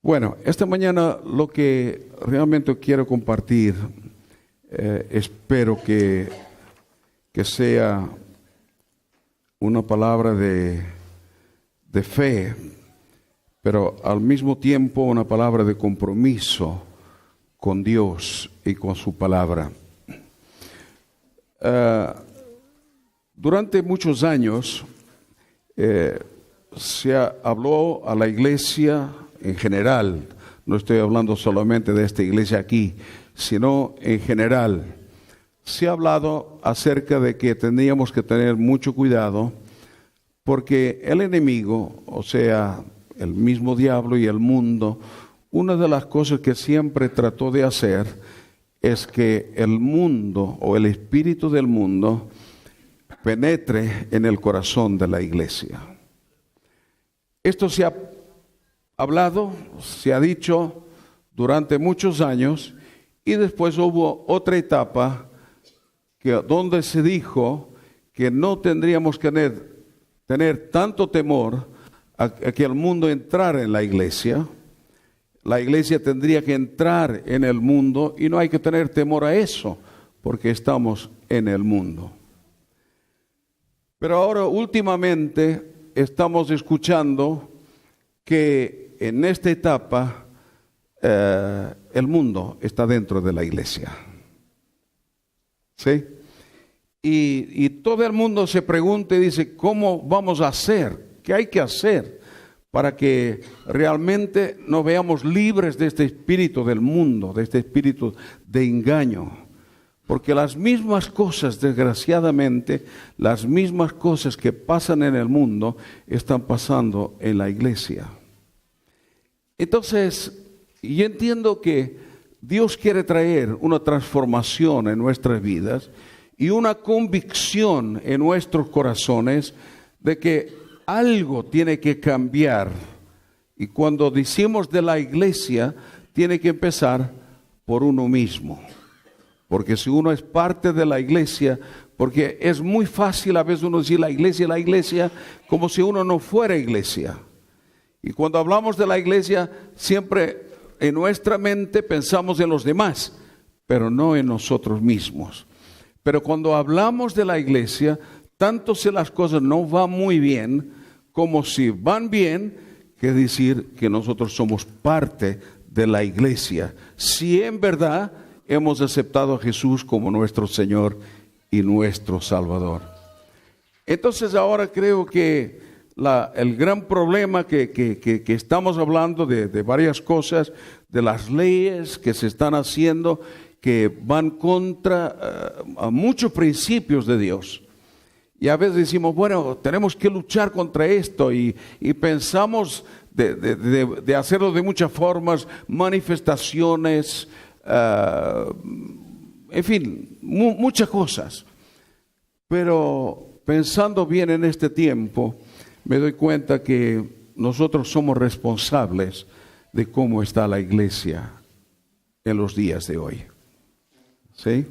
Bueno, esta mañana lo que realmente quiero compartir, espero que sea una palabra de fe, pero al mismo tiempo una palabra de compromiso con Dios y con su palabra. Durante muchos años se habló a la iglesia en general, no estoy hablando solamente de esta iglesia aquí, sino en general. Se ha hablado acerca de que tendríamos que tener mucho cuidado porque el enemigo, o sea, el mismo diablo y el mundo, una de las cosas que siempre trató de hacer es que el mundo o el espíritu del mundo penetre en el corazón de la iglesia. Esto se ha hablado, se ha dicho durante muchos años, y después hubo otra etapa donde se dijo que no tendríamos que tener tanto temor a que el mundo entrara en la iglesia. La iglesia tendría que entrar en el mundo y no hay que tener temor a eso, porque estamos en el mundo. Pero ahora últimamente estamos escuchando que en esta etapa el mundo está dentro de la iglesia. ¿Sí? Y todo el mundo se pregunta y dice, ¿cómo vamos a hacer? ¿Qué hay que hacer para que realmente nos veamos libres de este espíritu del mundo, de este espíritu de engaño? Porque las mismas cosas, desgraciadamente, las mismas cosas que pasan en el mundo, están pasando en la iglesia. Entonces, yo entiendo que Dios quiere traer una transformación en nuestras vidas y una convicción en nuestros corazones de que algo tiene que cambiar. Y cuando decimos de la iglesia, tiene que empezar por uno mismo. Porque si uno es parte de la iglesia, porque es muy fácil a veces uno decir la iglesia, como si uno no fuera iglesia. Y cuando hablamos de la iglesia, siempre en nuestra mente pensamos en los demás, pero no en nosotros mismos. Pero cuando hablamos de la iglesia, tanto si las cosas no van muy bien, como si van bien, quiere decir que nosotros somos parte de la iglesia. Si en verdad hemos aceptado a Jesús como nuestro Señor y nuestro Salvador. Entonces ahora creo que el gran problema que estamos hablando de varias cosas, de las leyes que se están haciendo, que van contra a muchos principios de Dios. Y a veces decimos, bueno, tenemos que luchar contra esto y pensamos de hacerlo de muchas formas, manifestaciones, en fin, muchas cosas. Pero pensando bien en este tiempo, me doy cuenta que nosotros somos responsables de cómo está la iglesia en los días de hoy. ¿Sí?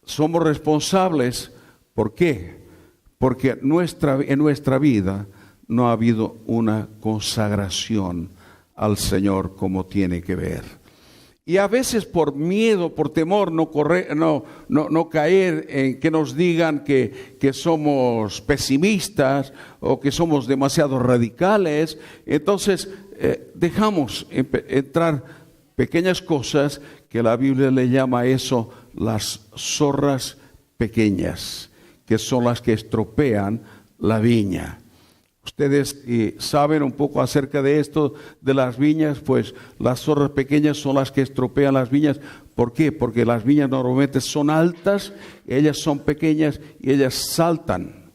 Somos responsables, ¿por qué? Porque en nuestra vida no ha habido una consagración al Señor como tiene que ver. Y a veces por miedo, por temor, no caer en que nos digan que somos pesimistas o que somos demasiado radicales, entonces dejamos entrar pequeñas cosas que la Biblia le llama a eso las zorras pequeñas, que son las que estropean la viña. Ustedes saben un poco acerca de esto, de las viñas, pues las zorras pequeñas son las que estropean las viñas. ¿Por qué? Porque las viñas normalmente son altas, ellas son pequeñas y ellas saltan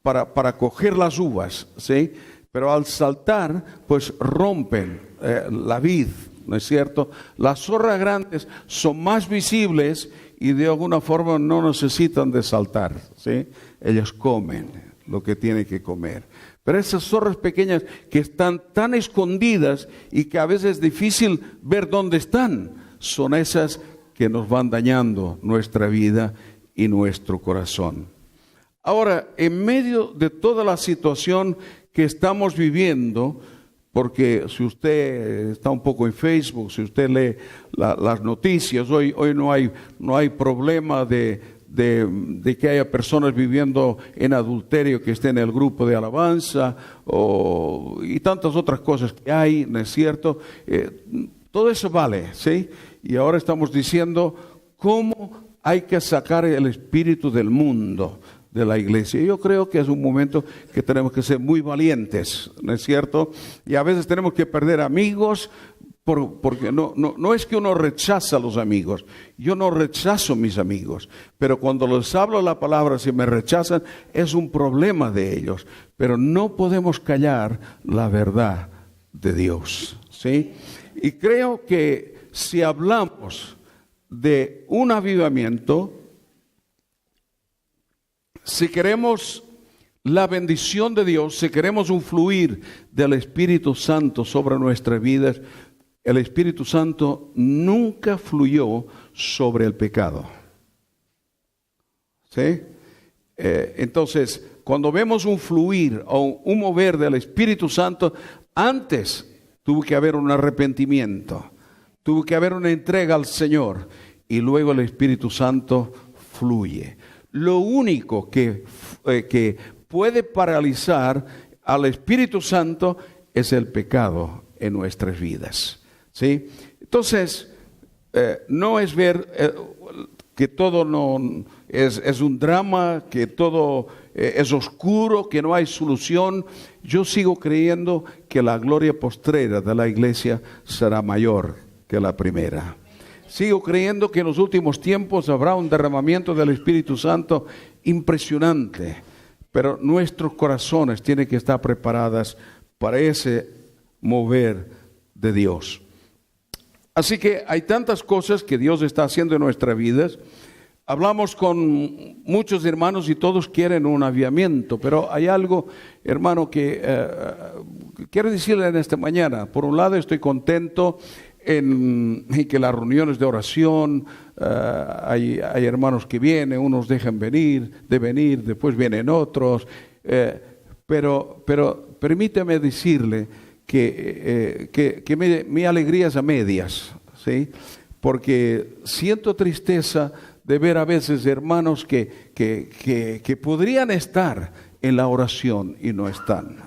para coger las uvas, ¿sí? Pero al saltar, pues rompen la vid, ¿no es cierto? Las zorras grandes son más visibles y de alguna forma no necesitan de saltar, ¿sí? Ellas comen lo que tiene que comer. Pero esas zorras pequeñas que están tan escondidas y que a veces es difícil ver dónde están, son esas que nos van dañando nuestra vida y nuestro corazón. Ahora, en medio de toda la situación que estamos viviendo, porque si usted está un poco en Facebook, si usted lee las noticias, hoy no hay problema de que haya personas viviendo en adulterio que estén en el grupo de alabanza y tantas otras cosas que hay, ¿no es cierto? Todo eso vale, ¿sí? Y ahora estamos diciendo cómo hay que sacar el espíritu del mundo de la iglesia. Yo creo que es un momento que tenemos que ser muy valientes, ¿no es cierto? Y a veces tenemos que perder amigos porque no es que uno rechaza a los amigos. Yo no rechazo a mis amigos, pero cuando les hablo la palabra, si me rechazan, es un problema de ellos. Pero no podemos callar la verdad de Dios, ¿sí? Y creo que si hablamos de un avivamiento, si queremos la bendición de Dios, si queremos un fluir del Espíritu Santo sobre nuestras vidas, el Espíritu Santo nunca fluyó sobre el pecado. ¿Sí? Entonces, cuando vemos un fluir o un mover del Espíritu Santo, antes tuvo que haber un arrepentimiento, tuvo que haber una entrega al Señor y luego el Espíritu Santo fluye. Lo único que puede paralizar al Espíritu Santo es el pecado en nuestras vidas, ¿sí? Entonces, no es ver que todo no es un drama, que todo es oscuro, que no hay solución. Yo sigo creyendo que la gloria postrera de la iglesia será mayor que la primera. Sigo creyendo que en los últimos tiempos habrá un derramamiento del Espíritu Santo impresionante, pero nuestros corazones tienen que estar preparados para ese mover de Dios. Así que hay tantas cosas que Dios está haciendo en nuestras vidas. Hablamos con muchos hermanos y todos quieren un avivamiento, pero hay algo, hermano, que quiero decirle en esta mañana. Por un lado, estoy contento en que las reuniones de oración, hay hermanos que vienen, unos dejan venir, después vienen otros, pero permítame decirle que mi alegría es a medias, ¿sí? Porque siento tristeza de ver a veces hermanos que podrían estar en la oración y no están,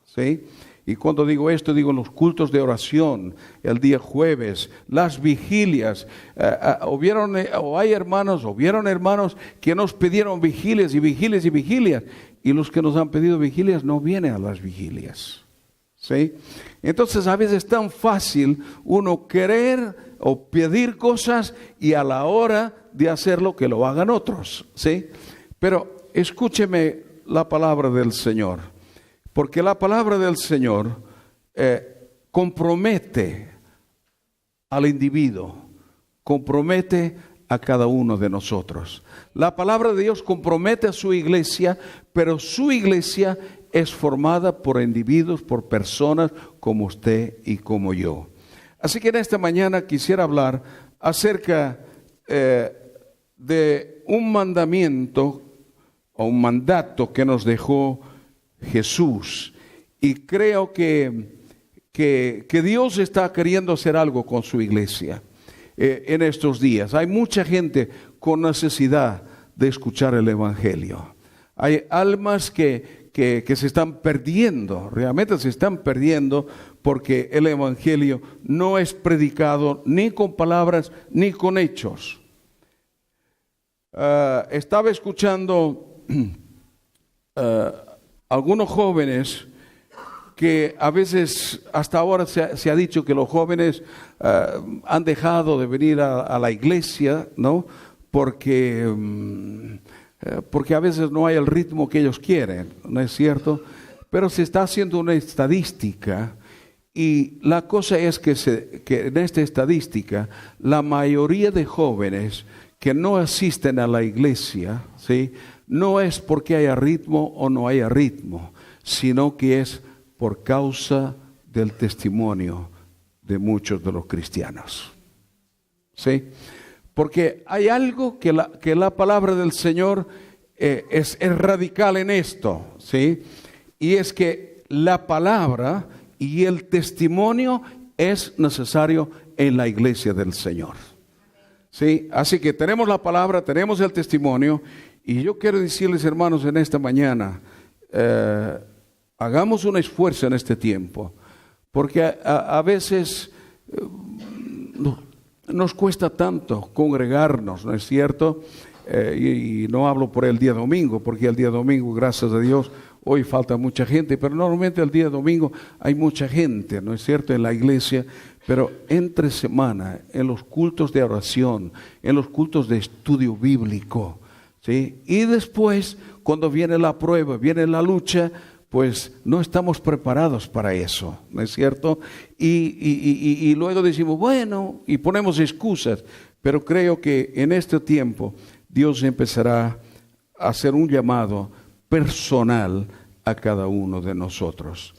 ¿sí? Y cuando digo esto, digo los cultos de oración, el día jueves, las vigilias. Vieron hermanos que nos pidieron vigilias y vigilias y vigilias, y los que nos han pedido vigilias no vienen a las vigilias, ¿sí? Entonces a veces es tan fácil uno querer o pedir cosas y a la hora de hacerlo que lo hagan otros, ¿sí? Pero escúcheme la palabra del Señor. Porque la palabra del Señor compromete al individuo, compromete a cada uno de nosotros. La palabra de Dios compromete a su iglesia, pero su iglesia es formada por individuos, por personas como usted y como yo. Así que en esta mañana quisiera hablar acerca de un mandamiento o un mandato que nos dejó Jesús, y creo que Dios está queriendo hacer algo con su iglesia en estos días. Hay mucha gente con necesidad de escuchar el evangelio. Hay almas que se están perdiendo, realmente se están perdiendo, porque el evangelio no es predicado ni con palabras ni con hechos. Estaba escuchando algunos jóvenes que a veces, hasta ahora se ha dicho que los jóvenes han dejado de venir a la iglesia, ¿no? Porque a veces no hay el ritmo que ellos quieren, ¿no es cierto? Pero se está haciendo una estadística, y la cosa es que en esta estadística la mayoría de jóvenes que no asisten a la iglesia, ¿sí?, no es porque haya ritmo o no haya ritmo, sino que es por causa del testimonio de muchos de los cristianos, ¿sí? Porque hay algo que la palabra del Señor es radical en esto, ¿sí? Y es que la palabra y el testimonio es necesario en la iglesia del Señor. ¿Sí? Así que tenemos la palabra, tenemos el testimonio, y yo quiero decirles, hermanos, en esta mañana, hagamos un esfuerzo en este tiempo, porque a veces nos cuesta tanto congregarnos, ¿no es cierto? Y no hablo por el día domingo, porque el día domingo, gracias a Dios, hoy falta mucha gente, pero normalmente el día domingo hay mucha gente, ¿no es cierto?, en la iglesia. Pero entre semana, en los cultos de oración, en los cultos de estudio bíblico, ¿sí? Y después, cuando viene la prueba, viene la lucha, pues no estamos preparados para eso, ¿no es cierto? Y luego decimos, bueno, y ponemos excusas, pero creo que en este tiempo Dios empezará a hacer un llamado personal a cada uno de nosotros.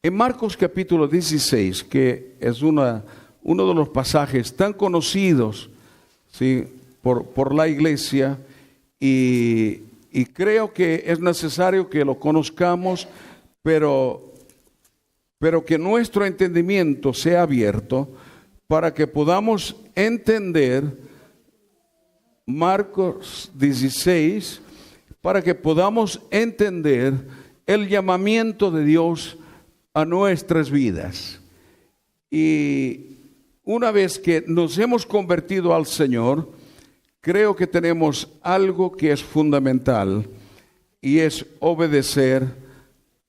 En Marcos capítulo 16, que es uno de los pasajes tan conocidos, ¿sí?, por la iglesia, y creo que es necesario que lo conozcamos, pero que nuestro entendimiento sea abierto para que podamos entender Marcos 16, para que podamos entender el llamamiento de Dios a nuestras vidas. Y una vez que nos hemos convertido al Señor, creo que tenemos algo que es fundamental, y es obedecer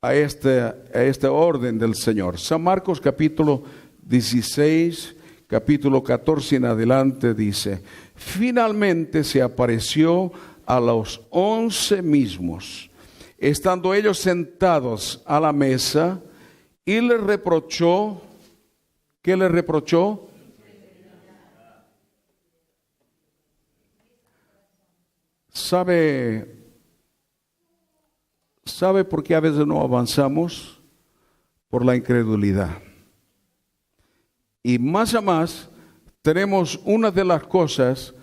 a esta orden del Señor. San Marcos capítulo 16, capítulo 14 en adelante dice: finalmente se apareció a los 11 mismos, estando ellos sentados a la mesa, y le reprochó. ¿Qué le reprochó? ¿Sabe por qué a veces no avanzamos? Por la incredulidad. Y más a más, tenemos una de las cosas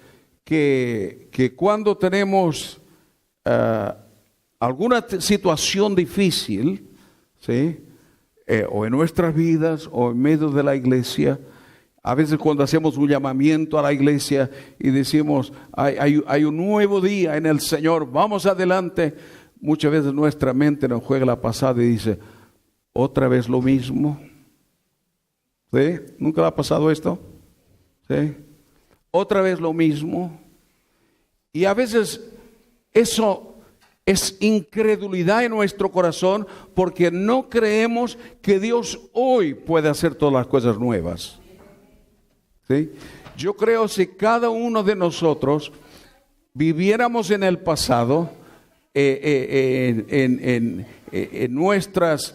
que cuando tenemos alguna situación difícil, ¿sí?, o en nuestras vidas o en medio de la iglesia, a veces cuando hacemos un llamamiento a la iglesia y decimos hay un nuevo día en el Señor, vamos adelante, muchas veces nuestra mente nos juega la pasada y dice, otra vez lo mismo. ¿Sí? ¿Nunca le ha pasado esto? ¿Sí? Otra vez lo mismo. Y a veces eso es incredulidad en nuestro corazón, porque no creemos que Dios hoy puede hacer todas las cosas nuevas. ¿Sí? Yo creo que si cada uno de nosotros viviéramos en el pasado, en nuestras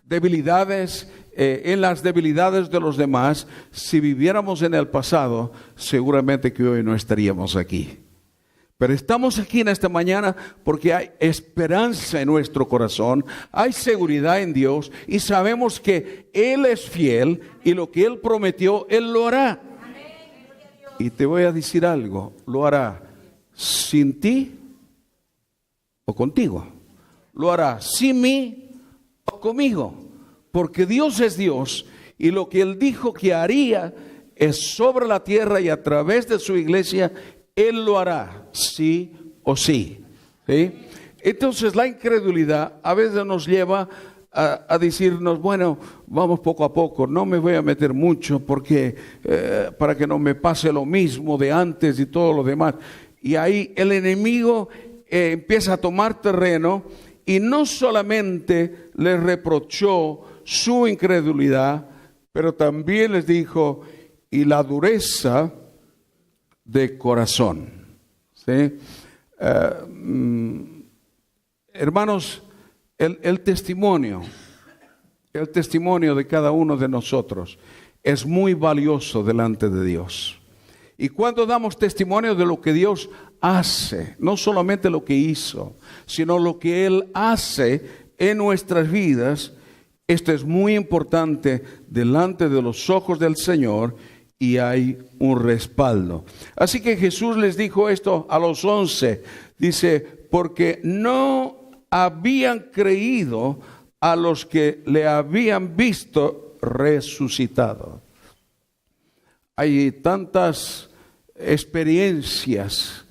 debilidades, en las debilidades de los demás, si viviéramos en el pasado, seguramente que hoy no estaríamos aquí. Pero estamos aquí en esta mañana porque hay esperanza en nuestro corazón, hay seguridad en Dios y sabemos que Él es fiel y lo que Él prometió, Él lo hará. Y te voy a decir algo, lo hará sin ti o contigo, lo hará sin mí o conmigo, porque Dios es Dios y lo que Él dijo que haría es sobre la tierra y a través de su iglesia. Él lo hará, sí o sí. ¿Sí? Entonces la incredulidad a veces nos lleva a decirnos, bueno, vamos poco a poco, no me voy a meter mucho porque para que no me pase lo mismo de antes y todo lo demás. Y ahí el enemigo empieza a tomar terreno y no solamente les reprochó su incredulidad, pero también les dijo, y la dureza de corazón. ¿Sí? Hermanos, el testimonio de cada uno de nosotros es muy valioso delante de Dios. Y cuando damos testimonio de lo que Dios hace, no solamente lo que hizo, sino lo que Él hace en nuestras vidas, esto es muy importante delante de los ojos del Señor. Y hay un respaldo. Así que Jesús les dijo esto a los 11. Dice, porque no habían creído a los que le habían visto resucitado. Hay tantas experiencias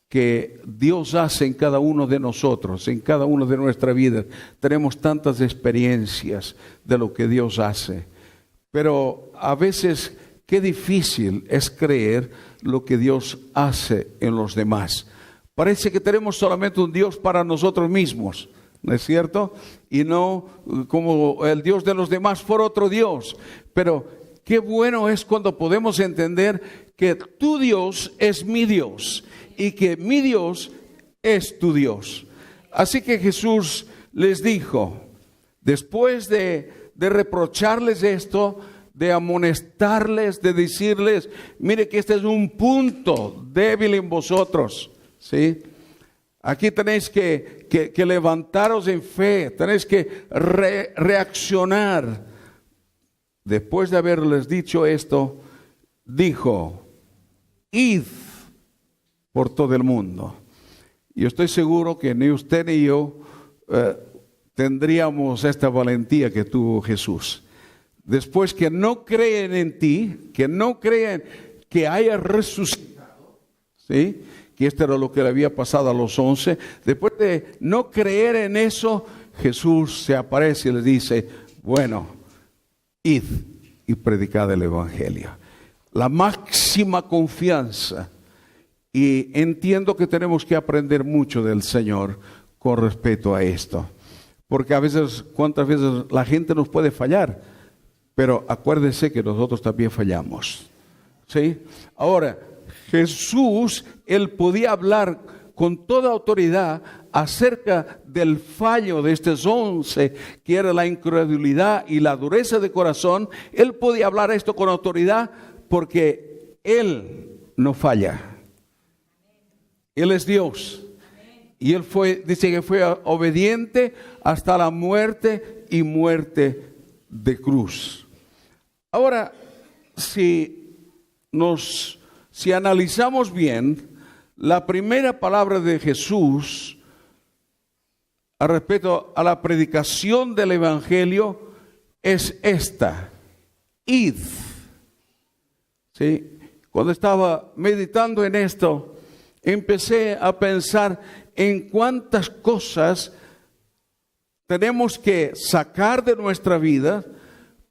que Dios hace en cada uno de nosotros, en cada uno de nuestra vida. Tenemos tantas experiencias de lo que Dios hace. Pero a veces qué difícil es creer lo que Dios hace en los demás. Parece que tenemos solamente un Dios para nosotros mismos, ¿no es cierto? Y no como el Dios de los demás fuera otro Dios. Pero qué bueno es cuando podemos entender que tu Dios es mi Dios y que mi Dios es tu Dios. Así que Jesús les dijo, después de reprocharles esto, de amonestarles, de decirles, mire que este es un punto débil en vosotros, ¿sí? Aquí tenéis que levantaros en fe, tenéis que reaccionar. Después de haberles dicho esto, dijo, id por todo el mundo. Y estoy seguro que ni usted ni yo tendríamos esta valentía que tuvo Jesús. Después que no creen en ti, que no creen que haya resucitado, ¿sí? Que esto era lo que le había pasado a los 11. Después de no creer en eso, Jesús se aparece y les dice, bueno, id y predicad el Evangelio. La máxima confianza. Y entiendo que tenemos que aprender mucho del Señor con respecto a esto. Porque a veces, ¿cuántas veces la gente nos puede fallar? Pero acuérdense que nosotros también fallamos, ¿sí? Ahora, Jesús, Él podía hablar con toda autoridad acerca del fallo de estos 11, que era la incredulidad y la dureza de corazón. Él podía hablar esto con autoridad porque Él no falla. Él es Dios. Y Él dice que fue obediente hasta la muerte y muerte de cruz. Ahora, si analizamos bien, la primera palabra de Jesús al respecto a la predicación del Evangelio es esta: id. ¿Sí? Cuando estaba meditando en esto, empecé a pensar en cuántas cosas tenemos que sacar de nuestra vida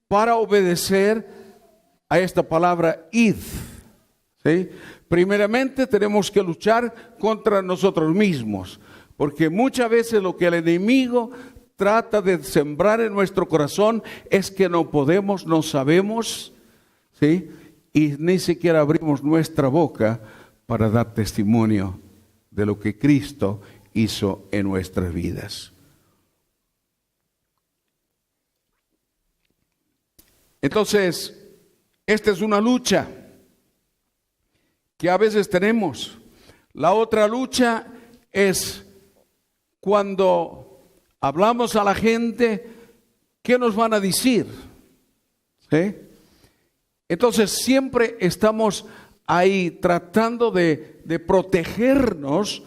para obedecer a esta palabra id. ¿Sí? Primeramente tenemos que luchar contra nosotros mismos, porque muchas veces lo que el enemigo trata de sembrar en nuestro corazón es que no podemos, no sabemos, ¿sí? Y ni siquiera abrimos nuestra boca para dar testimonio de lo que Cristo hizo en nuestras vidas. Entonces, esta es una lucha que a veces tenemos. La otra lucha es cuando hablamos a la gente, ¿qué nos van a decir? ¿Sí? Entonces siempre estamos ahí tratando de protegernos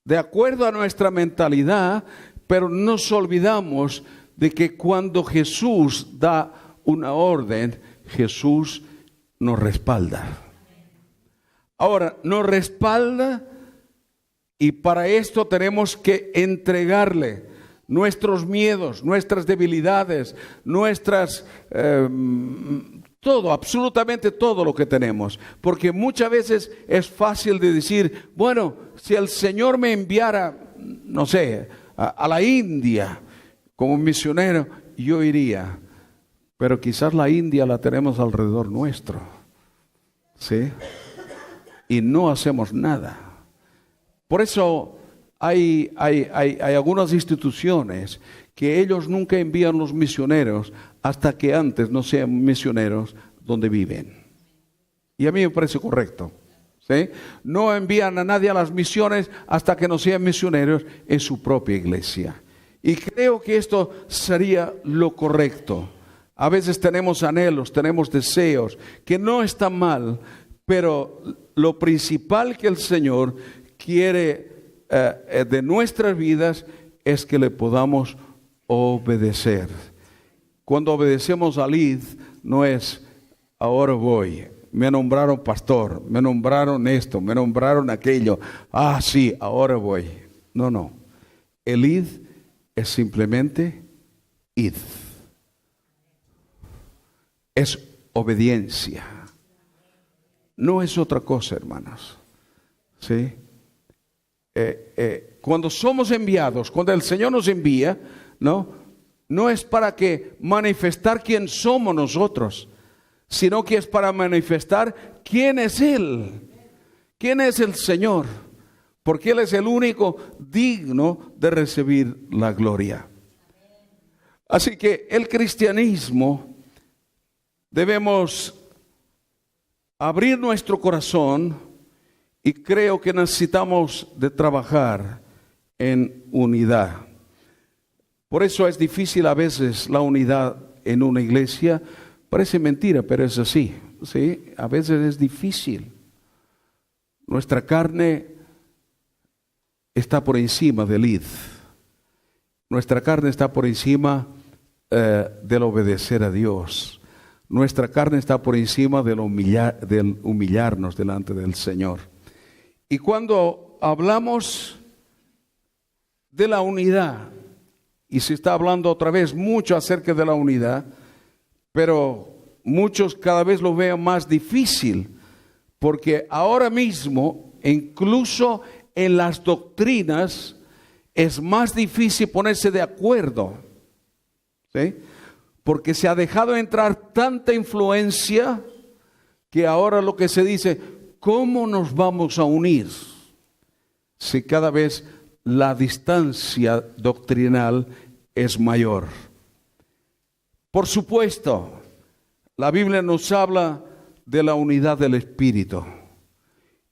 de acuerdo a nuestra mentalidad, pero nos olvidamos de que cuando Jesús da una orden, Jesús nos respalda. Ahora, nos respalda y para esto tenemos que entregarle nuestros miedos, nuestras debilidades, todo, absolutamente todo lo que tenemos. Porque muchas veces es fácil de decir, bueno, si el Señor me enviara, no sé, a la India como misionero, yo iría. Pero quizás la India la tenemos alrededor nuestro, ¿sí? Y no hacemos nada. Por eso hay algunas instituciones que ellos nunca envían los misioneros hasta que antes no sean misioneros donde viven. Y a mí me parece correcto, ¿sí? No envían a nadie a las misiones hasta que no sean misioneros en su propia iglesia. Y creo que esto sería lo correcto. A veces tenemos anhelos, tenemos deseos, que no están mal, pero lo principal que el Señor quiere de nuestras vidas es que le podamos obedecer. Cuando obedecemos al id, no es ahora voy, me nombraron pastor, me nombraron esto, me nombraron aquello, sí, ahora voy. No. El id es simplemente id. Es obediencia. No es otra cosa, hermanos. ¿Sí? Cuando somos enviados, cuando el Señor nos envía, no es para que manifestar quién somos nosotros, sino que es para manifestar quién es Él, quién es el Señor, porque Él es el único digno de recibir la gloria. Así que el cristianismo, debemos abrir nuestro corazón, y creo que necesitamos de trabajar en unidad. Por eso es difícil a veces la unidad en una iglesia. Parece mentira, pero es así. ¿Sí? A veces es difícil. Nuestra carne está por encima del id. Nuestra carne está por encima del obedecer a Dios. Nuestra carne está por encima del humillarnos delante del Señor. Y cuando hablamos de la unidad, y se está hablando otra vez mucho acerca de la unidad, pero muchos cada vez lo ven más difícil, porque ahora mismo, incluso en las doctrinas, es más difícil ponerse de acuerdo, ¿sí? Porque se ha dejado entrar tanta influencia que ahora lo que se dice, ¿cómo nos vamos a unir? Si cada vez la distancia doctrinal es mayor. Por supuesto, la Biblia nos habla de la unidad del Espíritu.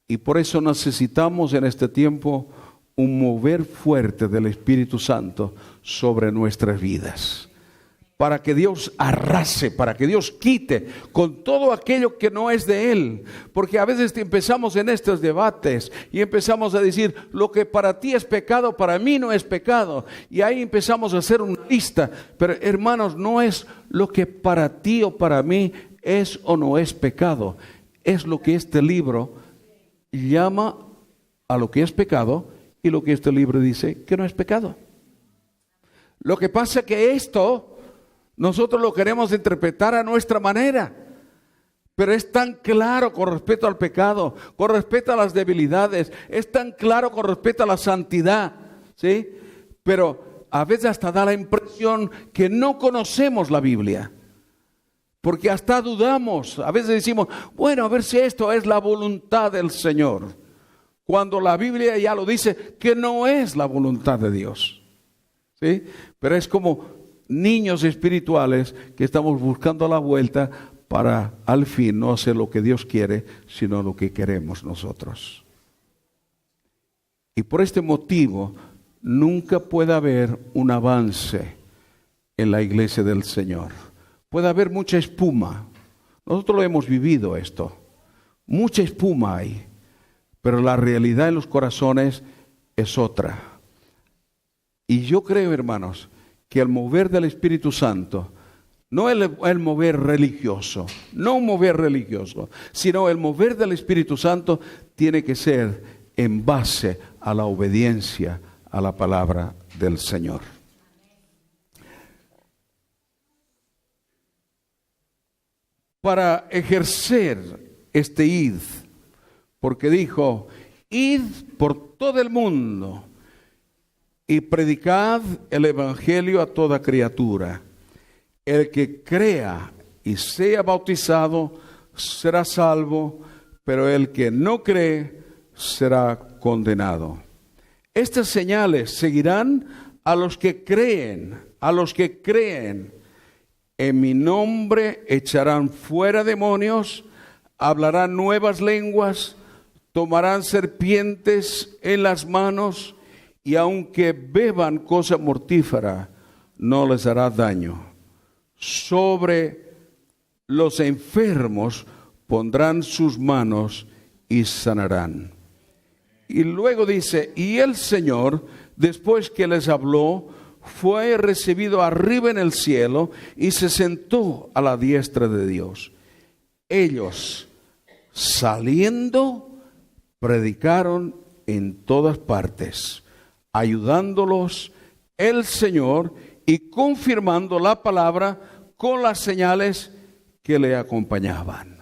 Y por eso necesitamos en este tiempo un mover fuerte del Espíritu Santo sobre nuestras vidas. Para que Dios arrase, para que Dios quite con todo aquello que no es de Él. Porque a veces empezamos en estos debates y empezamos a decir, lo que para ti es pecado, para mí no es pecado. Y ahí empezamos a hacer una lista. Pero hermanos, no es lo que para ti o para mí es o no es pecado. Es lo que este libro llama a lo que es pecado y lo que este libro dice que no es pecado. Lo que pasa es que esto nosotros lo queremos interpretar a nuestra manera, pero es tan claro con respecto al pecado, con respecto a las debilidades, es tan claro con respecto a la santidad, ¿sí? Pero a veces hasta da la impresión que no conocemos la Biblia, porque hasta dudamos, a veces decimos, bueno, a ver si esto es la voluntad del Señor, cuando la Biblia ya lo dice que no es la voluntad de Dios, ¿sí? Pero es como niños espirituales que estamos buscando la vuelta para al fin no hacer lo que Dios quiere, sino lo que queremos nosotros. Y por este motivo nunca puede haber un avance en la iglesia del Señor. Puede haber mucha espuma. Nosotros lo hemos vivido esto. Mucha espuma hay, pero la realidad en los corazones es otra. Y yo creo, hermanos, que el mover del Espíritu Santo, no el mover religioso, no un mover religioso, sino el mover del Espíritu Santo tiene que ser en base a la obediencia a la palabra del Señor. Para ejercer este id, porque dijo, id por todo el mundo y predicad el evangelio a toda criatura. El que crea y sea bautizado será salvo, pero el que no cree será condenado. Estas señales seguirán a los que creen, En mi nombre echarán fuera demonios, hablarán nuevas lenguas, tomarán serpientes en las manos, y aunque beban cosa mortífera, no les hará daño. Sobre los enfermos pondrán sus manos y sanarán. Y luego dice, y el Señor, después que les habló, fue recibido arriba en el cielo y se sentó a la diestra de Dios. Ellos, saliendo, predicaron en todas partes, ayudándolos el Señor y confirmando la palabra con las señales que le acompañaban.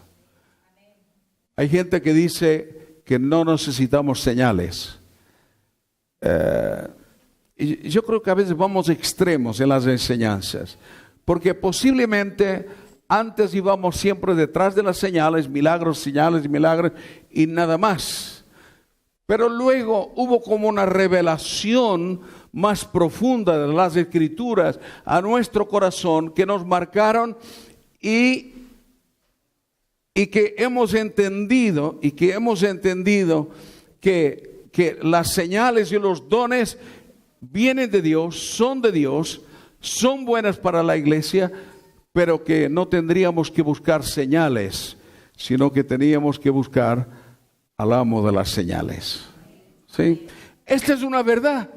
Hay gente que dice que no necesitamos señales. Y yo creo que a veces vamos extremos en las enseñanzas, porque posiblemente antes íbamos siempre detrás de las señales, milagros, y nada más. Pero luego hubo como una revelación más profunda de las Escrituras a nuestro corazón que nos marcaron y que hemos entendido que las señales y los dones vienen de Dios, son buenas para la iglesia, pero que no tendríamos que buscar señales, sino que teníamos que buscar al amo de las señales. ¿Sí? Esta es una verdad,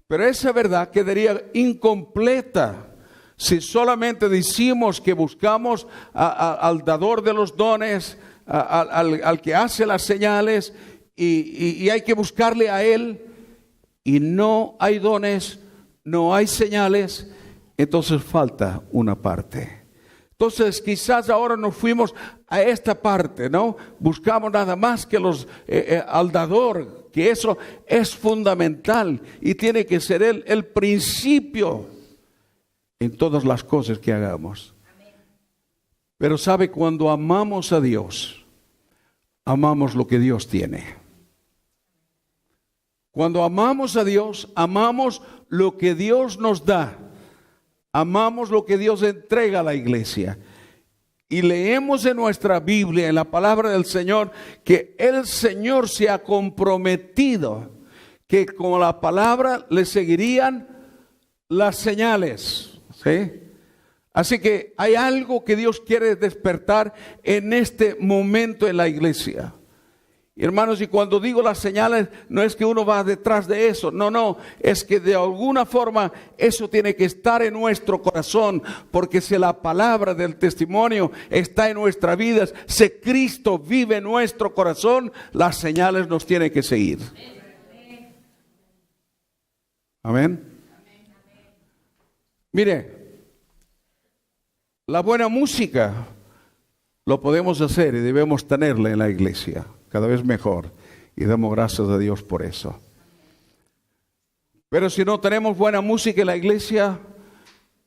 pero esa verdad quedaría incompleta si solamente decimos que buscamos al dador de los dones, al que hace las señales, y hay que buscarle a él, y no hay dones, no hay señales, entonces falta una parte. Entonces quizás ahora nos fuimos a esta parte, ¿no? Buscamos nada más que al dador, que eso es fundamental y tiene que ser el principio en todas las cosas que hagamos. Pero sabe, cuando amamos a Dios, amamos lo que Dios tiene. Cuando amamos a Dios, amamos lo que Dios nos da. Amamos lo que Dios entrega a la iglesia. Y leemos en nuestra Biblia, en la palabra del Señor, que el Señor se ha comprometido que con la palabra le seguirían las señales. ¿Sí? Así que hay algo que Dios quiere despertar en este momento en la iglesia. Hermanos, y cuando digo las señales, no es que uno va detrás de eso, no, es que de alguna forma eso tiene que estar en nuestro corazón, porque si la palabra del testimonio está en nuestra vida, si Cristo vive en nuestro corazón, las señales nos tienen que seguir. Amén. Mire, la buena música lo podemos hacer y debemos tenerla en la iglesia cada vez mejor, y damos gracias a Dios por eso. Pero si no tenemos buena música en la iglesia,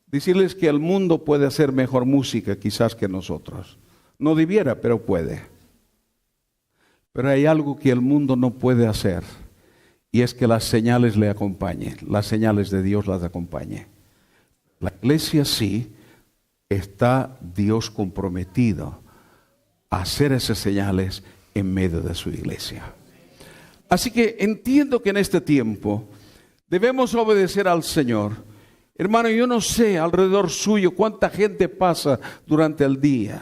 decirles que el mundo puede hacer mejor música quizás que nosotros. No debiera, pero puede. Pero hay algo que el mundo no puede hacer, y es que las señales le acompañen, las señales de Dios las acompañen. La iglesia sí está Dios comprometido a hacer esas señales en medio de su iglesia. Así que entiendo que en este tiempo debemos obedecer al Señor. Hermano, yo no sé alrededor suyo cuánta gente pasa durante el día.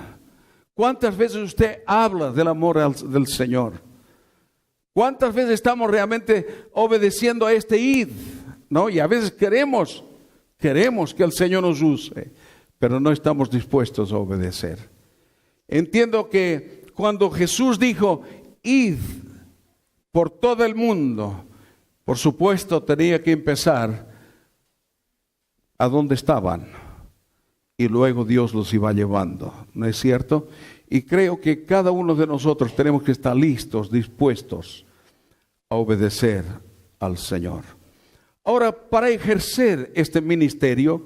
¿Cuántas veces usted habla del amor del Señor? ¿Cuántas veces estamos realmente obedeciendo a este id? ¿No? Y a veces queremos que el Señor nos use, pero no estamos dispuestos a obedecer. Entiendo que cuando Jesús dijo, id por todo el mundo, por supuesto tenía que empezar a donde estaban, y luego Dios los iba llevando, ¿no es cierto? Y creo que cada uno de nosotros tenemos que estar listos, dispuestos a obedecer al Señor. Ahora, para ejercer este ministerio,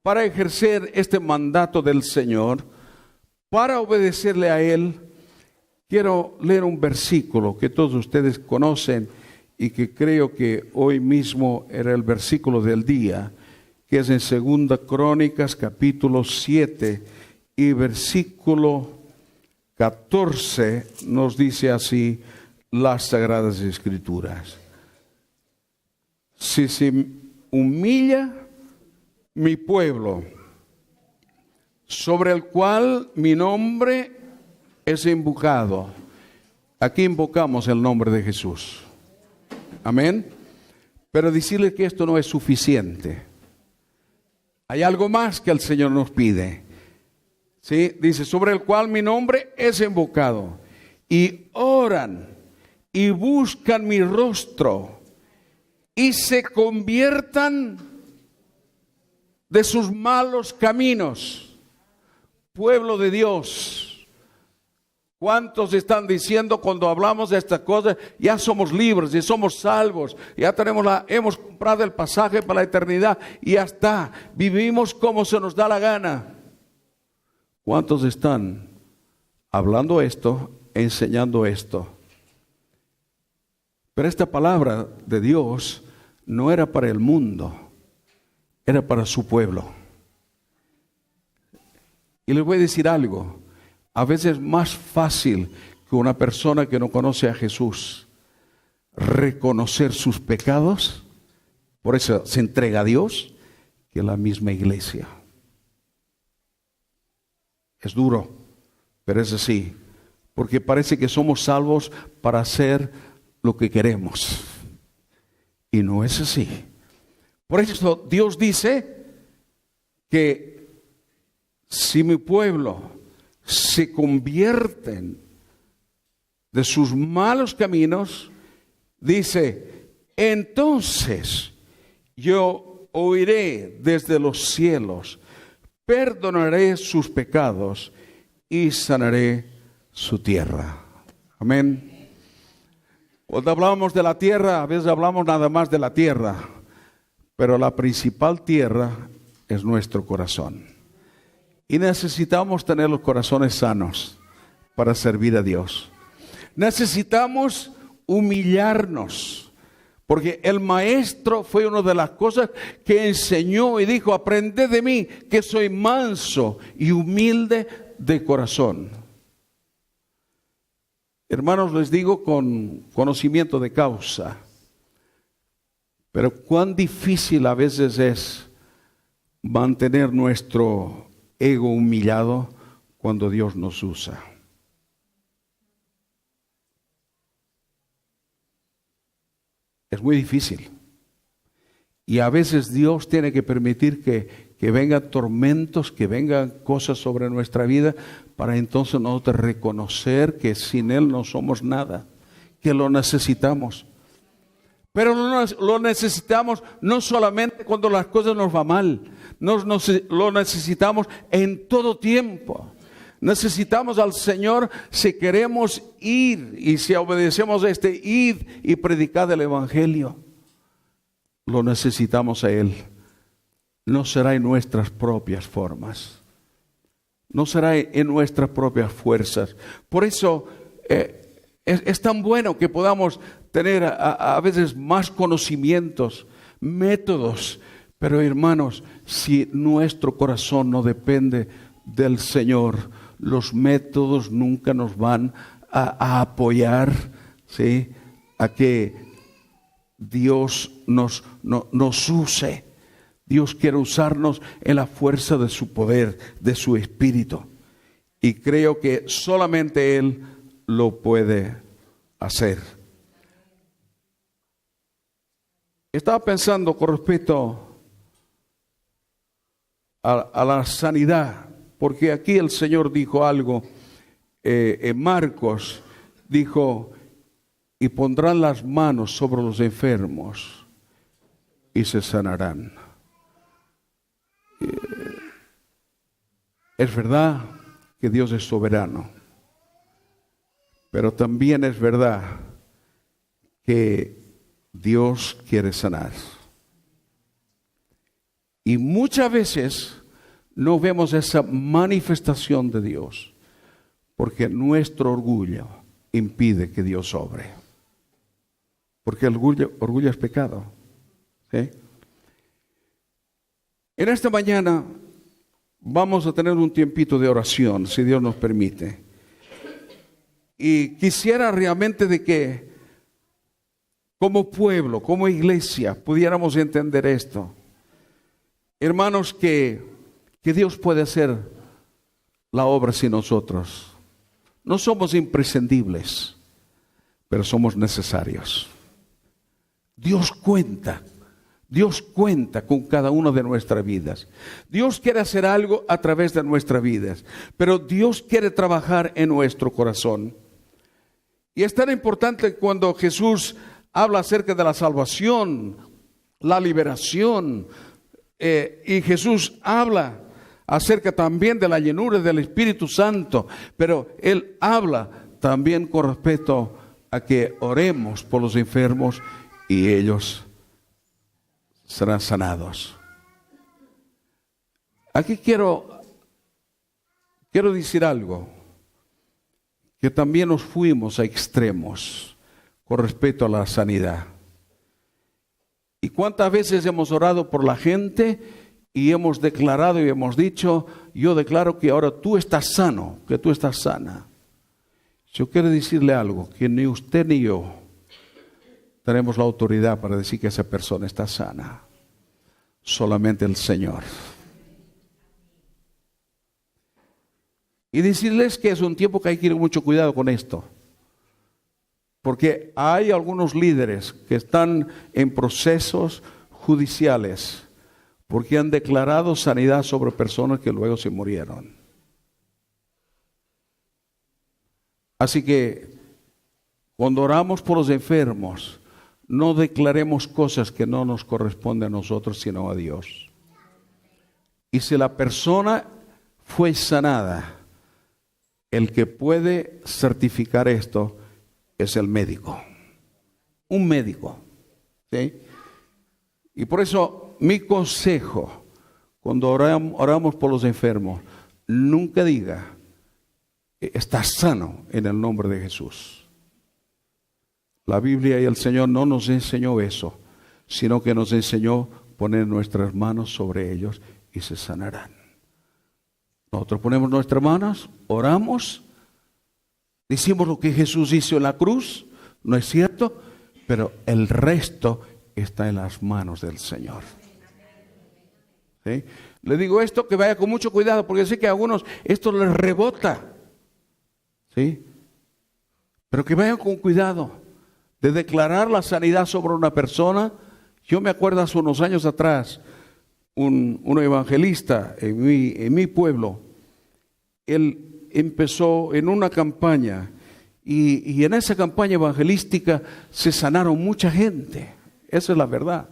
para ejercer este mandato del Señor, para obedecerle a Él, quiero leer un versículo que todos ustedes conocen y que creo que hoy mismo era el versículo del día, que es en 2 Crónicas capítulo 7 y versículo 14, nos dice así las Sagradas Escrituras. Si se humilla mi pueblo, sobre el cual mi nombre es invocado. Aquí invocamos el nombre de Jesús. Amén. Pero decirle que esto no es suficiente. Hay algo más que el Señor nos pide. ¿Sí? Dice, sobre el cual mi nombre es invocado. Y oran y buscan mi rostro y se conviertan de sus malos caminos. Pueblo de Dios, ¿cuántos están diciendo cuando hablamos de estas cosas? Ya somos libres y somos salvos. Ya hemos comprado el pasaje para la eternidad y ya está. Vivimos como se nos da la gana. ¿Cuántos están hablando esto, enseñando esto? Pero esta palabra de Dios no era para el mundo, era para su pueblo. Y les voy a decir algo, a veces es más fácil que una persona que no conoce a Jesús reconocer sus pecados, por eso se entrega a Dios, que la misma iglesia. Es duro, pero es así, porque parece que somos salvos para hacer lo que queremos, y no es así. Por eso Dios dice que si mi pueblo se convierten de sus malos caminos, dice, entonces yo oiré desde los cielos, perdonaré sus pecados y sanaré su tierra. Amén. Cuando hablamos de la tierra, a veces hablamos nada más de la tierra, pero la principal tierra es nuestro corazón. Y necesitamos tener los corazones sanos para servir a Dios. Necesitamos humillarnos, porque el maestro fue una de las cosas que enseñó y dijo, aprended de mí que soy manso y humilde de corazón. Hermanos, les digo con conocimiento de causa, pero cuán difícil a veces es mantener nuestro ego humillado cuando Dios nos usa. Es muy difícil. Y a veces Dios tiene que permitir que vengan tormentos, que vengan cosas sobre nuestra vida, para entonces nosotros reconocer que sin Él no somos nada, que lo necesitamos. Pero lo necesitamos no solamente cuando las cosas nos van mal, lo necesitamos en todo tiempo. Necesitamos al Señor si queremos ir y si obedecemos id y predicar el Evangelio. Lo necesitamos a Él. No será en nuestras propias formas. No será en nuestras propias fuerzas. Por eso es tan bueno que podamos tener a veces más conocimientos, métodos. Pero hermanos, si nuestro corazón no depende del Señor, los métodos nunca nos van a apoyar, ¿sí?, a que Dios nos use. Dios quiere usarnos en la fuerza de su poder, de su espíritu. Y creo que solamente Él lo puede hacer. Estaba pensando con respecto a la sanidad, porque aquí el Señor dijo algo, en Marcos dijo, y pondrán las manos sobre los enfermos y se sanarán. Es verdad que Dios es soberano, pero también es verdad que Dios quiere sanar. Y muchas veces no vemos esa manifestación de Dios porque nuestro orgullo impide que Dios obre. Porque el orgullo es pecado, ¿sí? En esta mañana vamos a tener un tiempito de oración, si Dios nos permite. Y quisiera realmente de que como pueblo, como iglesia, pudiéramos entender esto. Hermanos, que Dios puede hacer la obra sin nosotros. No somos imprescindibles, pero somos necesarios. Dios cuenta Dios cuenta con cada una de nuestras vidas. Dios quiere hacer algo a través de nuestras vidas, pero Dios quiere trabajar en nuestro corazón. Y es tan importante cuando Jesús habla acerca de la salvación, la liberación, y Jesús habla acerca también de la llenura del Espíritu Santo, pero Él habla también con respecto a que oremos por los enfermos y ellos serán sanados. Aquí quiero decir algo, que también nos fuimos a extremos con respecto a la sanidad. ¿Y cuántas veces hemos orado por la gente y hemos declarado y hemos dicho, yo declaro que ahora tú estás sano, que tú estás sana? Yo quiero decirle algo, que ni usted ni yo tenemos la autoridad para decir que esa persona está sana. Solamente el Señor. Y decirles que es un tiempo que hay que ir mucho cuidado con esto. Porque hay algunos líderes que están en procesos judiciales porque han declarado sanidad sobre personas que luego se murieron. Así que cuando oramos por los enfermos, no declaremos cosas que no nos corresponden a nosotros, sino a Dios. Y si la persona fue sanada, el que puede certificar esto es el médico. Un médico. ¿Sí? Y por eso mi consejo, cuando oramos por los enfermos, nunca diga, estás sano en el nombre de Jesús. La Biblia y el Señor no nos enseñó eso, sino que nos enseñó poner nuestras manos sobre ellos y se sanarán. Nosotros ponemos nuestras manos, oramos, decimos lo que Jesús hizo en la cruz, ¿no es cierto? Pero el resto está en las manos del Señor. ¿Sí? Le digo esto, que vaya con mucho cuidado, porque sé que a algunos esto les rebota. ¿Sí? Pero que vayan con cuidado de declarar la sanidad sobre una persona. Yo me acuerdo hace unos años atrás, un evangelista en mi pueblo, él empezó en una campaña y en esa campaña evangelística se sanaron mucha gente, esa es la verdad.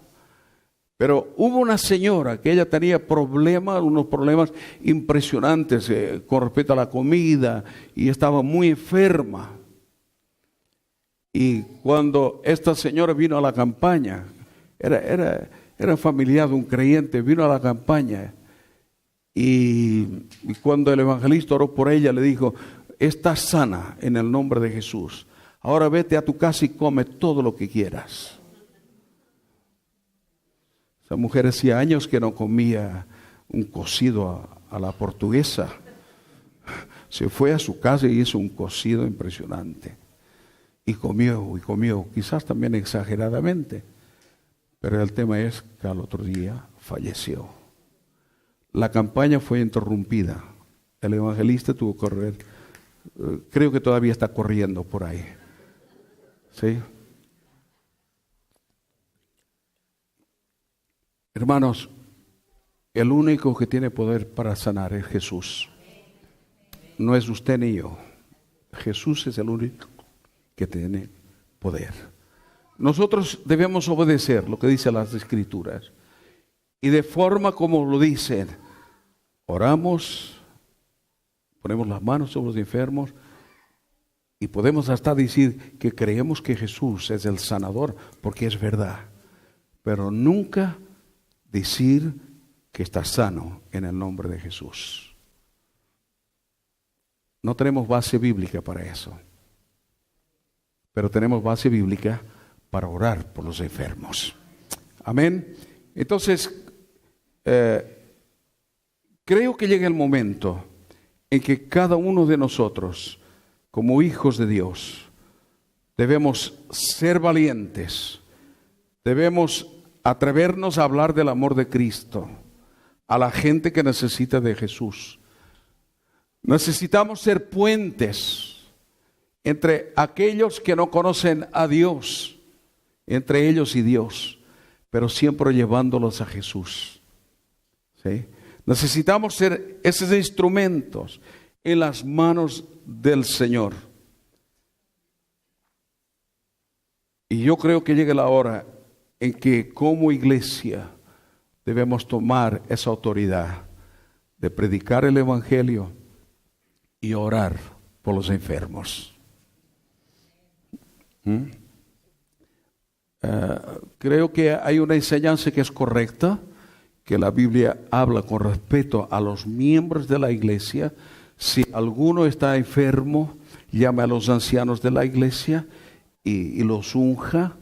Pero hubo una señora que ella tenía unos problemas impresionantes con respecto a la comida y estaba muy enferma. Y cuando esta señora vino a la campaña, era familiar de un creyente, vino a la campaña y cuando el evangelista oró por ella, le dijo, estás sana en el nombre de Jesús. Ahora vete a tu casa y come todo lo que quieras. Esa mujer hacía años que no comía un cocido a la portuguesa. Se fue a su casa y hizo un cocido impresionante. Y comió, quizás también exageradamente. Pero el tema es que al otro día falleció. La campaña fue interrumpida. El evangelista tuvo que correr. Creo que todavía está corriendo por ahí. ¿Sí? Hermanos, el único que tiene poder para sanar es Jesús. No es usted ni yo. Jesús es el único que tiene poder. Nosotros debemos obedecer lo que dicen las Escrituras. Y de forma como lo dicen, oramos, ponemos las manos sobre los enfermos y podemos hasta decir que creemos que Jesús es el sanador, porque es verdad. Pero nunca decir que está sano en el nombre de Jesús. No tenemos base bíblica para eso. Pero tenemos base bíblica para orar por los enfermos. Amén. Entonces, creo que llega el momento en que cada uno de nosotros, como hijos de Dios, debemos ser valientes, debemos atrevernos a hablar del amor de Cristo a la gente que necesita de Jesús. Necesitamos ser puentes entre aquellos que no conocen a Dios, entre ellos y Dios. pero siempre llevándolos a Jesús. ¿Sí? Necesitamos ser esos instrumentos en las manos del Señor. Y yo creo que llega la hora en que como iglesia debemos tomar esa autoridad de predicar el Evangelio y orar por los enfermos. Creo que hay una enseñanza que es correcta, que la Biblia habla con respecto a los miembros de la iglesia. Si alguno está enfermo, llame a los ancianos de la iglesia y los unja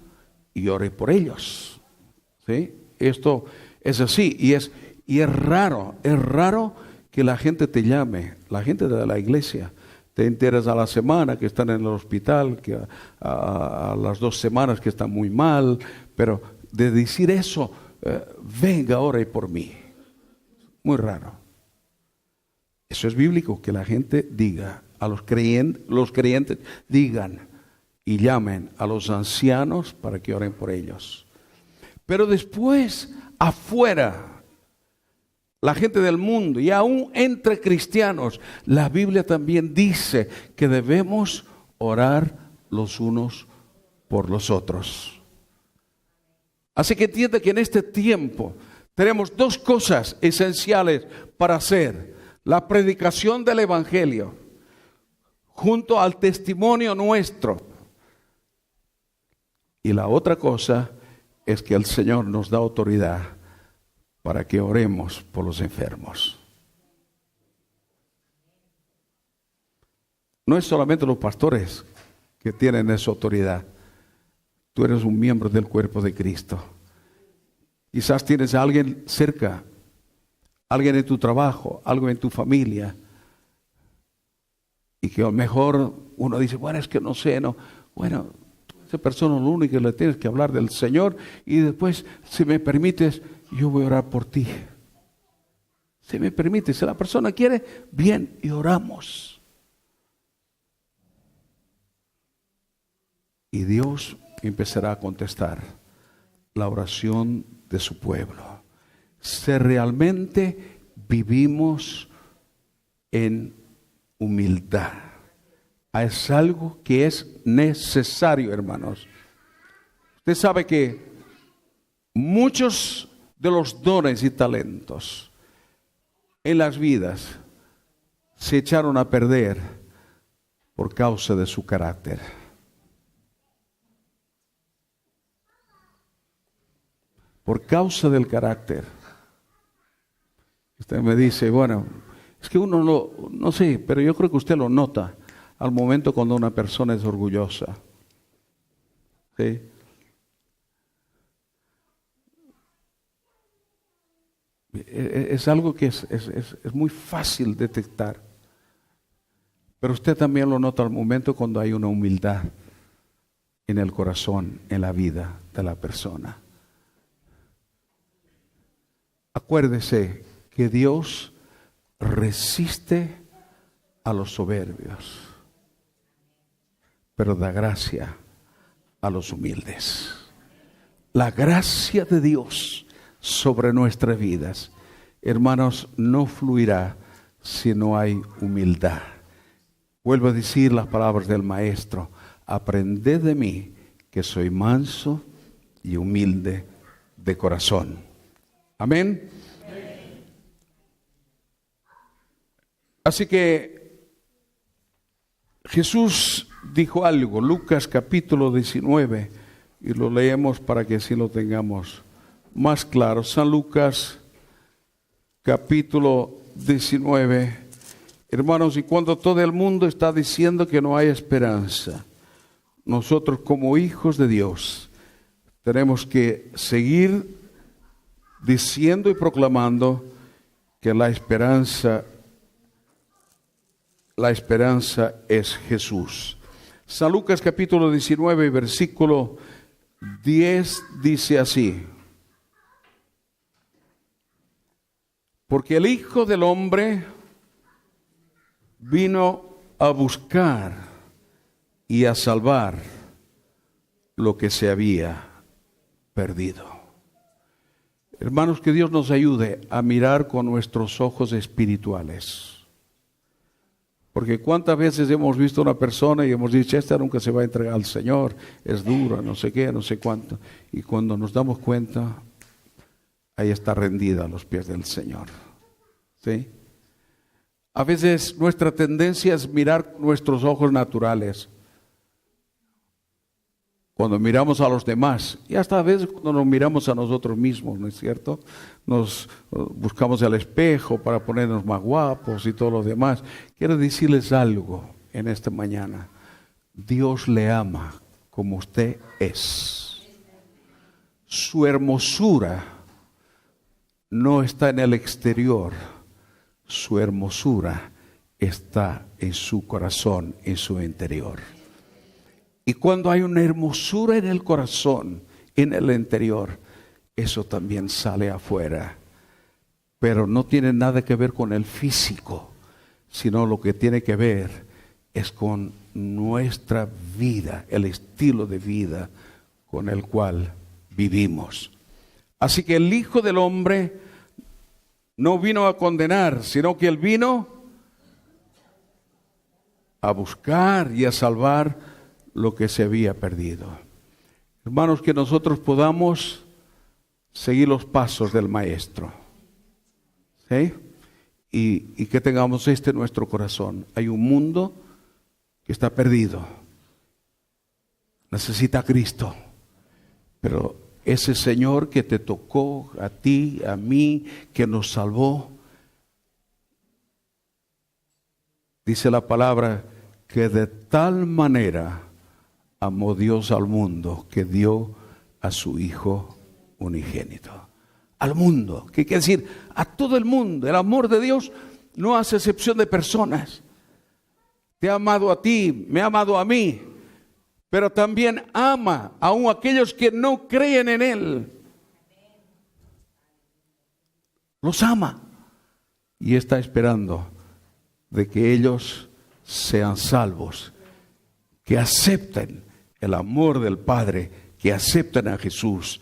y ore por ellos. ¿Sí? Esto es así y es raro que la gente te llame, la gente de la iglesia. Te enteras a la semana que están en el hospital, que a las 2 semanas que están muy mal, pero de decir eso, venga, ore por mí. Muy raro. Eso es bíblico, que la gente diga, a los creyentes digan y llamen a los ancianos para que oren por ellos. Pero después, afuera, la gente del mundo y aún entre cristianos, la Biblia también dice que debemos orar los unos por los otros. Así que entienda que en este tiempo tenemos 2 cosas esenciales para hacer: la predicación del Evangelio junto al testimonio nuestro, y la otra cosa es que el Señor nos da autoridad para que oremos por los enfermos. No es solamente los pastores que tienen esa autoridad. Tú eres un miembro del cuerpo de Cristo. Quizás tienes a alguien cerca, alguien en tu trabajo, algo en tu familia, y que a lo mejor uno dice, bueno, es que no sé, no. Bueno, esa persona lo único que le tienes que hablar del Señor, y después, si me permites, yo voy a orar por ti. Si me permite, si la persona quiere, bien, y oramos. Y Dios empezará a contestar la oración de su pueblo. Si realmente vivimos en humildad, es algo que es necesario, hermanos. Usted sabe que muchos de los dones y talentos en las vidas se echaron a perder por causa de su carácter. Por causa del carácter. Usted me dice, bueno, es que uno no sé, pero yo creo que usted lo nota al momento cuando una persona es orgullosa. ¿Sí? Es algo que es muy fácil detectar. Pero usted también lo nota al momento cuando hay una humildad en el corazón, en la vida de la persona. Acuérdese que Dios resiste a los soberbios, pero da gracia a los humildes. La gracia de Dios sobre nuestras vidas, hermanos, no fluirá si no hay humildad. Vuelvo a decir las palabras del Maestro: aprended de mí, que soy manso y humilde de corazón. Amén. Así que Jesús dijo algo, Lucas capítulo 19, y lo leemos para que así lo tengamos más claro. San Lucas capítulo 19. Hermanos, y cuando todo el mundo está diciendo que no hay esperanza, nosotros como hijos de Dios tenemos que seguir diciendo y proclamando que la esperanza es Jesús. San Lucas capítulo 19, versículo 10 dice así: porque el Hijo del Hombre vino a buscar y a salvar lo que se había perdido. Hermanos, que Dios nos ayude a mirar con nuestros ojos espirituales. Porque cuántas veces hemos visto a una persona y hemos dicho, esta nunca se va a entregar al Señor, es dura, no sé qué, no sé cuánto. Y cuando nos damos cuenta, ahí está rendida a los pies del Señor. ¿Sí? A veces nuestra tendencia es mirar con nuestros ojos naturales. Cuando miramos a los demás, y hasta a veces cuando nos miramos a nosotros mismos, ¿no es cierto? Nos buscamos el espejo para ponernos más guapos y todo lo demás. Quiero decirles algo en esta mañana. Dios le ama como usted es. Su hermosura no está en el exterior. Su hermosura está en su corazón, en su interior. Y cuando hay una hermosura en el corazón, en el interior, eso también sale afuera. Pero no tiene nada que ver con el físico, sino lo que tiene que ver es con nuestra vida, el estilo de vida con el cual vivimos. Así que el Hijo del Hombre no vino a condenar, sino que Él vino a buscar y a salvar lo que se había perdido. Hermanos, que nosotros podamos seguir los pasos del Maestro. ¿Sí? Y que tengamos en nuestro corazón. Hay un mundo que está perdido. Necesita a Cristo. Pero ese Señor que te tocó, a ti, a mí, que nos salvó, dice la palabra que de tal manera amó Dios al mundo que dio a su Hijo unigénito. Al mundo, ¿qué quiere decir? A todo el mundo. El amor de Dios no hace excepción de personas. Te ha amado a ti, me ha amado a mí, pero también ama aún a aquellos que no creen en Él. Los ama y está esperando de que ellos sean salvos, que acepten el amor del Padre, que acepten a Jesús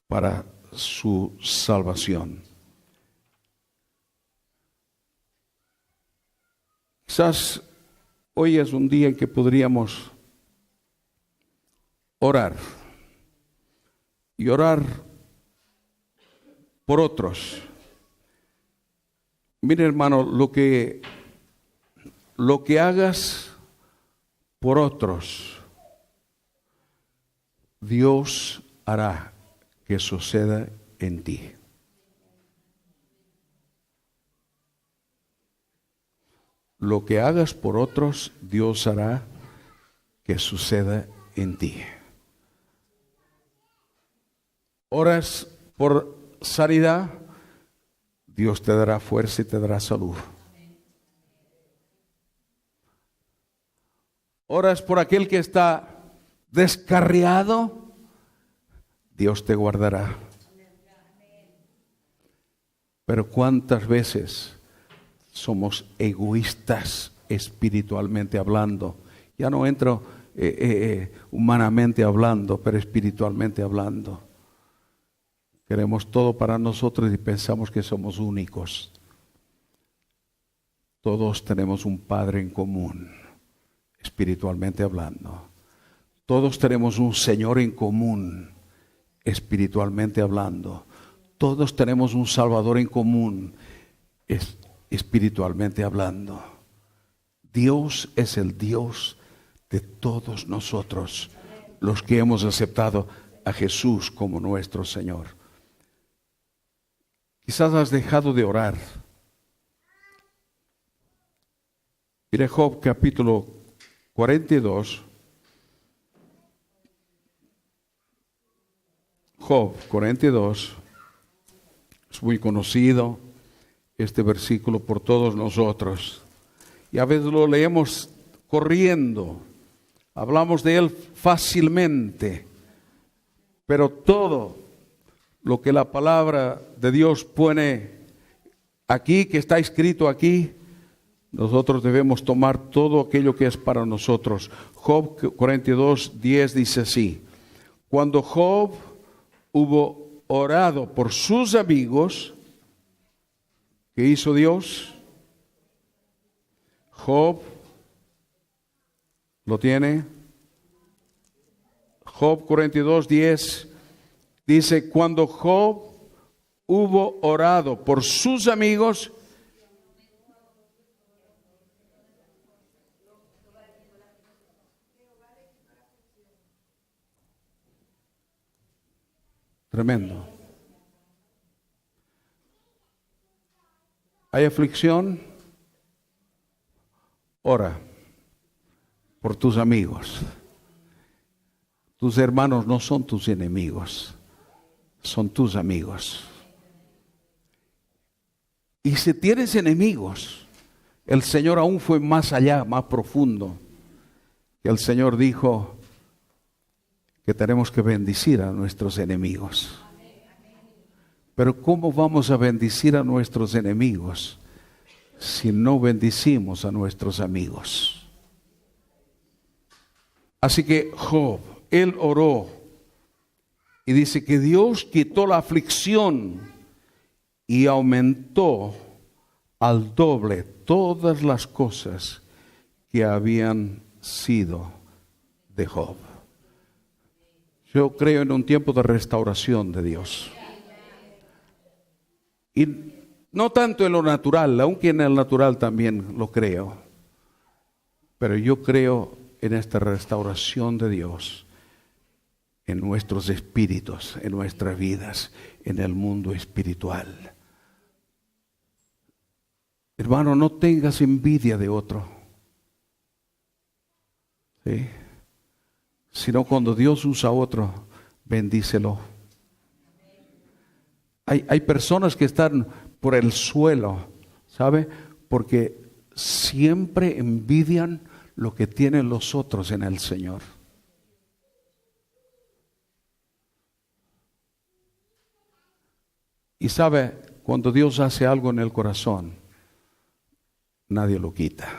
para su salvación. Quizás hoy es un día en que podríamos orar y orar por otros. Mire, hermano, lo que hagas por otros, Dios hará que suceda en ti. Lo que hagas por otros, Dios hará que suceda en ti. Oras por sanidad, Dios te dará fuerza y te dará salud. Oras por aquel que está descarriado, Dios te guardará. Pero ¿cuántas veces somos egoístas espiritualmente hablando? Ya no entro humanamente hablando, pero espiritualmente hablando. Queremos todo para nosotros y pensamos que somos únicos. Todos tenemos un Padre en común, espiritualmente hablando. Todos tenemos un Señor en común, espiritualmente hablando. Todos tenemos un Salvador en común, espiritualmente hablando. Dios es el Dios de todos nosotros, los que hemos aceptado a Jesús como nuestro Señor. Quizás has dejado de orar. Mire Job capítulo 42. Job 42. Es muy conocido este versículo por todos nosotros. Y a veces lo leemos corriendo. Hablamos de él fácilmente. Pero todo lo que la palabra de Dios pone aquí, que está escrito aquí, nosotros debemos tomar todo aquello que es para nosotros. Job 42:10 dice así: cuando Job hubo orado por sus amigos, ¿qué hizo Dios? Job, ¿lo tiene? Job 42:10 dice, cuando Job hubo orado por sus amigos, tremendo. ¿Hay aflicción? Ora por tus amigos. Tus hermanos no son tus enemigos, son tus amigos. Y si tienes enemigos, el Señor aún fue más allá, más profundo. Que el Señor dijo que tenemos que bendecir a nuestros enemigos. Pero ¿cómo vamos a bendecir a nuestros enemigos si no bendecimos a nuestros amigos? Así que Job, él oró y dice que Dios quitó la aflicción y aumentó al doble todas las cosas que habían sido de Job. Yo creo en un tiempo de restauración de Dios. Y no tanto en lo natural, aunque en el natural también lo creo. Pero yo creo en esta restauración de Dios en nuestros espíritus, en nuestras vidas, en el mundo espiritual. Hermano, no tengas envidia de otro. ¿Sí? Sino cuando Dios usa a otro, bendícelo. Hay personas que están por el suelo, ¿sabe? Porque siempre envidian lo que tienen los otros en el Señor. Y sabe, cuando Dios hace algo en el corazón, nadie lo quita.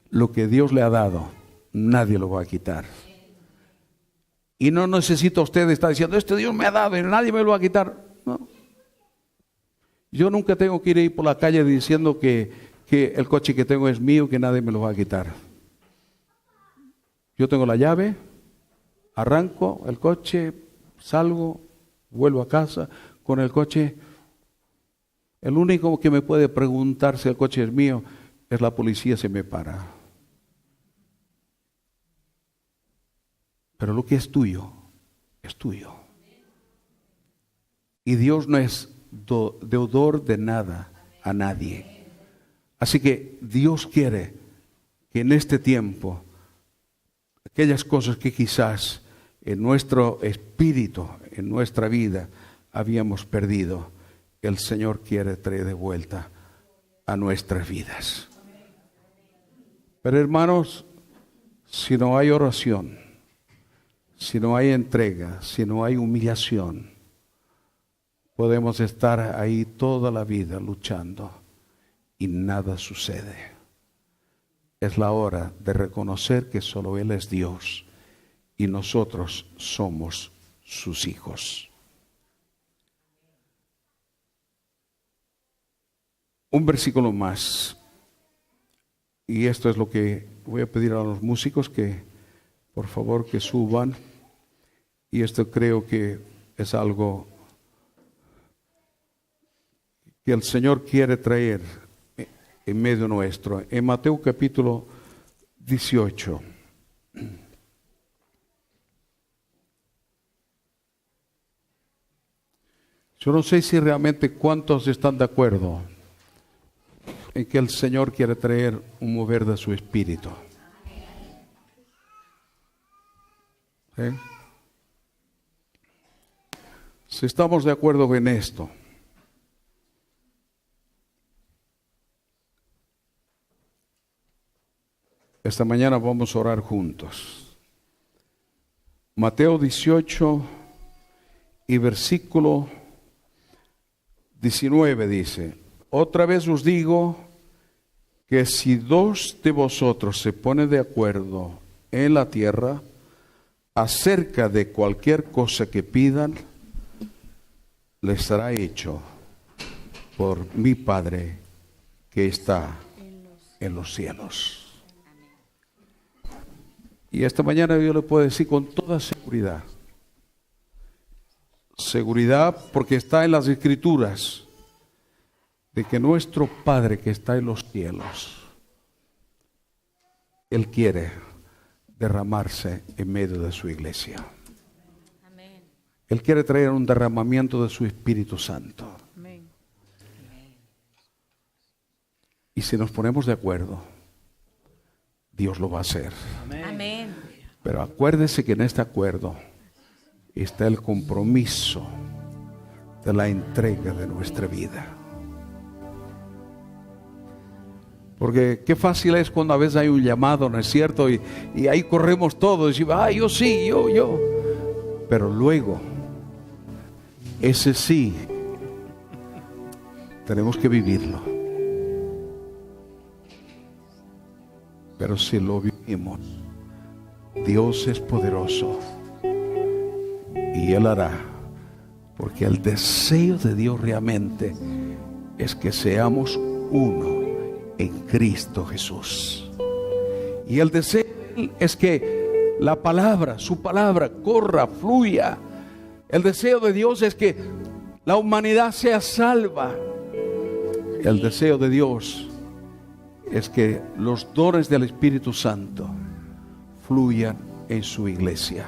Lo que Dios le ha dado, nadie lo va a quitar. Y no necesita usted estar diciendo, este Dios me ha dado y nadie me lo va a quitar. No. Yo nunca tengo que ir por la calle diciendo que el coche que tengo es mío, que nadie me lo va a quitar. Yo tengo la llave, arranco el coche, salgo, vuelvo a casa con el coche. El único que me puede preguntar si el coche es mío es la policía si me para. Pero lo que es tuyo, es tuyo. Y Dios no es deudor de nada a nadie. Así que Dios quiere que en este tiempo, aquellas cosas que quizás en nuestro espíritu, en nuestra vida, habíamos perdido, el Señor quiere traer de vuelta a nuestras vidas. Pero hermanos, si no hay oración, si no hay entrega, si no hay humillación, podemos estar ahí toda la vida luchando y nada sucede. Es la hora de reconocer que solo Él es Dios y nosotros somos sus hijos. Un versículo más. Y esto es lo que voy a pedir a los músicos que por favor que suban. Y esto creo que es algo que el Señor quiere traer en medio nuestro. En Mateo capítulo 18. Yo no sé si realmente cuántos están de acuerdo en que el Señor quiere traer un mover de su espíritu. ¿Sí? Si estamos de acuerdo en esto, esta mañana vamos a orar juntos. Mateo 18 y versículo 19 dice: otra vez os digo que si dos de vosotros se ponen de acuerdo en la tierra acerca de cualquier cosa que pidan, le será hecho por mi Padre que está en los cielos. Y esta mañana yo le puedo decir con toda seguridad, porque está en las Escrituras, de que nuestro Padre que está en los cielos, Él quiere derramarse en medio de su iglesia. Amén. Él quiere traer un derramamiento de su Espíritu Santo. Amén. Y si nos ponemos de acuerdo, Dios lo va a hacer. Amén. Pero acuérdese que en este acuerdo está el compromiso de la entrega de nuestra vida. Porque qué fácil es cuando a veces hay un llamado, ¿no es cierto? Y ahí corremos todos y decimos, yo sí, yo. Pero luego, ese sí, tenemos que vivirlo. Pero si lo vivimos, Dios es poderoso y Él hará. Porque el deseo de Dios realmente es que seamos uno en Cristo Jesús. Y el deseo de Él es que la palabra, su palabra, corra, fluya. El deseo de Dios es que la humanidad sea salva. El deseo de Dios es que los dones del Espíritu Santo fluyan en su iglesia.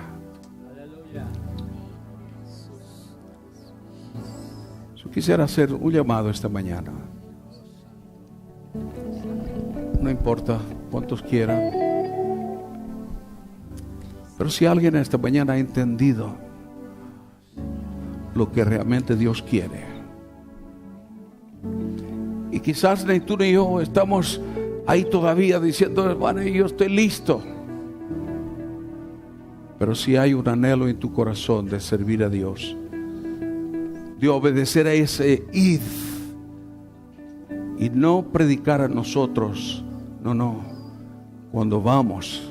Yo quisiera hacer un llamado esta mañana. No importa cuántos quieran, pero si alguien esta mañana ha entendido lo que realmente Dios quiere, y quizás ni tú ni yo estamos ahí todavía diciendo, bueno, yo estoy listo, pero si hay un anhelo en tu corazón de servir a Dios, de obedecer a ese id, y no predicar a nosotros, no, cuando vamos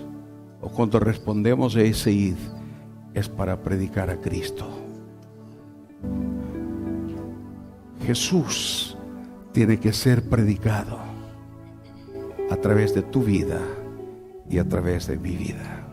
o cuando respondemos a ese id, es para predicar a Cristo. Jesús tiene que ser predicado a través de tu vida y a través de mi vida.